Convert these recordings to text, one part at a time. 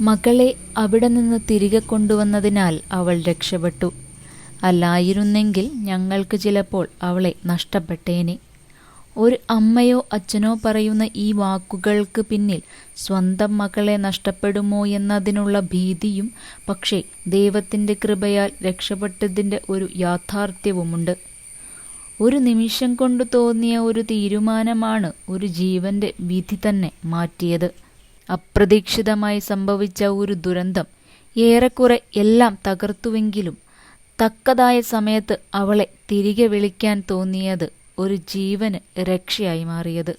മകളെ അവിടെ നിന്ന് തിരികെ കൊണ്ടുവന്നതിനാൽ അവൾ രക്ഷപ്പെട്ടു. അല്ലായിരുന്നെങ്കിൽ ഞങ്ങൾക്ക് ചിലപ്പോൾ അവളെ നഷ്ടപ്പെട്ടേനെ. ഒരു അമ്മയോ അച്ഛനോ പറയുന്ന ഈ വാക്കുകൾക്ക് പിന്നിൽ സ്വന്തം മകളെ നഷ്ടപ്പെടുമോ എന്നതിനുള്ള ഭീതിയും, പക്ഷേ ദൈവത്തിൻ്റെ കൃപയാൽ രക്ഷപ്പെട്ടതിൻ്റെ ഒരു യാഥാർത്ഥ്യവുമുണ്ട്. ഒരു നിമിഷം കൊണ്ട് തോന്നിയ ഒരു തീരുമാനമാണ് ഒരു ജീവന്റെ വിധി തന്നെ മാറ്റിയത്. അപ്രതീക്ഷിതമായി സംഭവിച്ച ഒരു ദുരന്തം ഏറെക്കുറെ എല്ലാം തകർത്തുവെങ്കിലും തക്കതായ സമയത്ത് അവളെ തിരികെ വിളിക്കാൻ തോന്നിയത് ഒരു ജീവന് രക്ഷയായി മാറിയത്.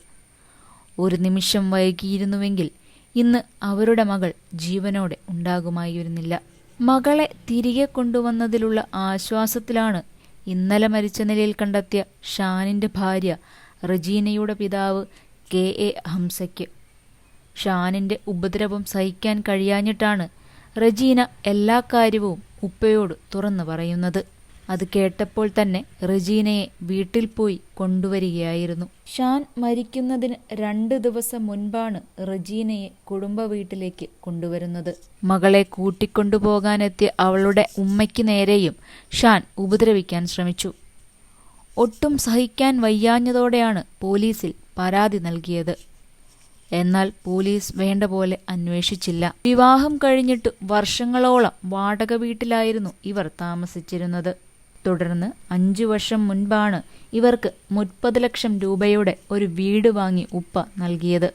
ഒരു നിമിഷം വൈകിയിരുന്നുവെങ്കിൽ ഇന്ന് അവരുടെ മകൾ ജീവനോടെ ഉണ്ടാകുമായിരുന്നില്ല. മകളെ തിരികെ കൊണ്ടുവന്നതിലുള്ള ആശ്വാസത്തിലാണ് ഇന്നലെ മരിച്ച നിലയിൽ കണ്ടെത്തിയ ഷാനിൻ്റെ ഭാര്യ റജീനയുടെ പിതാവ് KA ഹംസയ്ക്ക്. ഷാനിൻ്റെ ഉപദ്രവം സഹിക്കാൻ കഴിയാഞ്ഞിട്ടാണ് റജീന എല്ലാ കാര്യവും ഉപ്പയോട് തുറന്നു പറയുന്നത്. അത് കേട്ടപ്പോൾ തന്നെ റജീനയെ വീട്ടിൽ പോയി കൊണ്ടുവരികയായിരുന്നു. ഷാൻ മരിക്കുന്നതിന് 2 ദിവസം മുൻപാണ് റജീനയെ കുടുംബ വീട്ടിലേക്ക് കൊണ്ടുവരുന്നത്. മകളെ കൂട്ടിക്കൊണ്ടുപോകാനെത്തിയ അവളുടെ ഉമ്മയ്ക്ക് നേരെയും ഷാൻ ഉപദ്രവിക്കാൻ ശ്രമിച്ചു. ഒട്ടും സഹിക്കാൻ വയ്യാഞ്ഞതോടെയാണ് പോലീസിൽ പരാതി നൽകിയത്. എന്നാൽ പോലീസ് വേണ്ട പോലെ അന്വേഷിച്ചില്ല. വിവാഹം കഴിഞ്ഞിട്ട് വർഷങ്ങളോളം വാടക വീട്ടിലായിരുന്നു ഇവർ താമസിച്ചിരുന്നത്. തുടർന്ന് 5 വർഷം മുൻപാണ് ഇവർക്ക് 30 ലക്ഷം രൂപയുടെ ഒരു വീട് വാങ്ങി ഉപ്പ നൽകിയത്.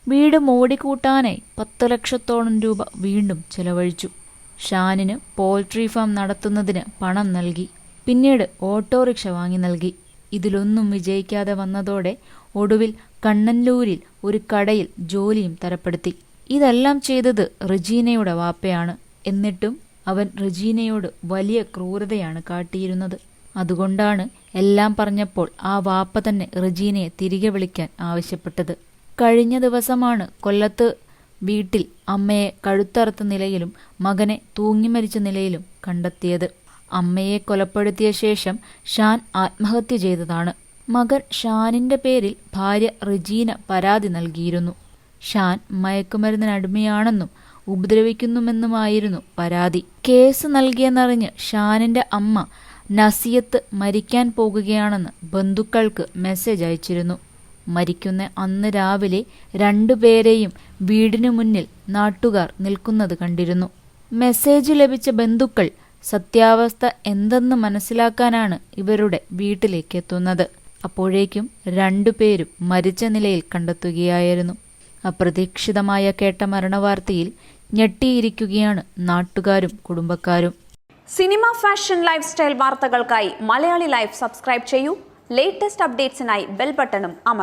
വീട് മോടിക്കൂട്ടാനായി 10 ലക്ഷത്തോളം രൂപ വീണ്ടും ചെലവഴിച്ചു. ഷാനിന് പോൾട്രി ഫാം നടത്തുന്നതിന് പണം നൽകി. പിന്നീട് ഓട്ടോറിക്ഷ വാങ്ങി നൽകി. ഇതിലൊന്നും വിജയിക്കാതെ വന്നതോടെ ഒടുവിൽ കണ്ണന്നൂരിൽ ഒരു കടയിൽ ജോലിയും തരപ്പെടുത്തി. ഇതെല്ലാം ചെയ്തത് റജീനയുടെ വാപ്പയാണ്. എന്നിട്ടും അവൻ റജീനയോട് വലിയ ക്രൂരതയാണ് കാട്ടിയിരുന്നത്. അതുകൊണ്ടാണ് എല്ലാം പറഞ്ഞപ്പോൾ ആ വാപ്പ തന്നെ റജീനയെ തിരികെ വിളിക്കാൻ ആവശ്യപ്പെട്ടത്. കഴിഞ്ഞ ദിവസമാണ് കൊല്ലത്ത് വീട്ടിൽ അമ്മയെ കഴുത്തറുത്ത നിലയിലും മകനെ തൂങ്ങിമരിച്ച നിലയിലും കണ്ടെത്തിയത്. അമ്മയെ കൊലപ്പെടുത്തിയ ശേഷം ഷാൻ ആത്മഹത്യ ചെയ്തതാണ്. മകൻ ഷാനിന്റെ പേരിൽ ഭാര്യ റജീന പരാതി നൽകിയിരുന്നു. ഷാൻ മയക്കുമരുന്നിനടിമയാണെന്നും ഉപദ്രവിക്കുന്നുമെന്നുമായിരുന്നു പരാതി. കേസ് നൽകിയെന്നറിഞ്ഞ് ഷാനിന്റെ അമ്മ നസിയത്ത് മരിക്കാൻ പോകുകയാണെന്ന് ബന്ധുക്കൾക്ക് മെസ്സേജ് അയച്ചിരുന്നു. മരിക്കുന്ന അന്ന് രാവിലെ 2 പേരെയും വീടിനു മുന്നിൽ നാട്ടുകാർ നിൽക്കുന്നത് കണ്ടിരുന്നു. മെസ്സേജ് ലഭിച്ച ബന്ധുക്കൾ സത്യാവസ്ഥ എന്തെന്ന് മനസ്സിലാക്കാനാണ് ഇവരുടെ വീട്ടിലേക്ക് എത്തുന്നത്. അപ്പോഴേക്കും 2 പേരും മരിച്ച നിലയിൽ കണ്ടെത്തുകയായിരുന്നു. അപ്രതീക്ഷിതമായ കേട്ട മരണവാർത്തയിൽ ഞെട്ടിയിരിക്കുകയാണ് നാട്ടുകാരും കുടുംബക്കാരും. സിനിമ, ഫാഷൻ, ലൈഫ് സ്റ്റൈൽ വാർത്തകൾക്കായി മലയാളി ലൈഫ് സബ്സ്ക്രൈബ് ചെയ്യൂ. ലേറ്റസ്റ്റ് അപ്ഡേറ്റ്സിനായി ബെൽ ബട്ടണും അമർത്തുക.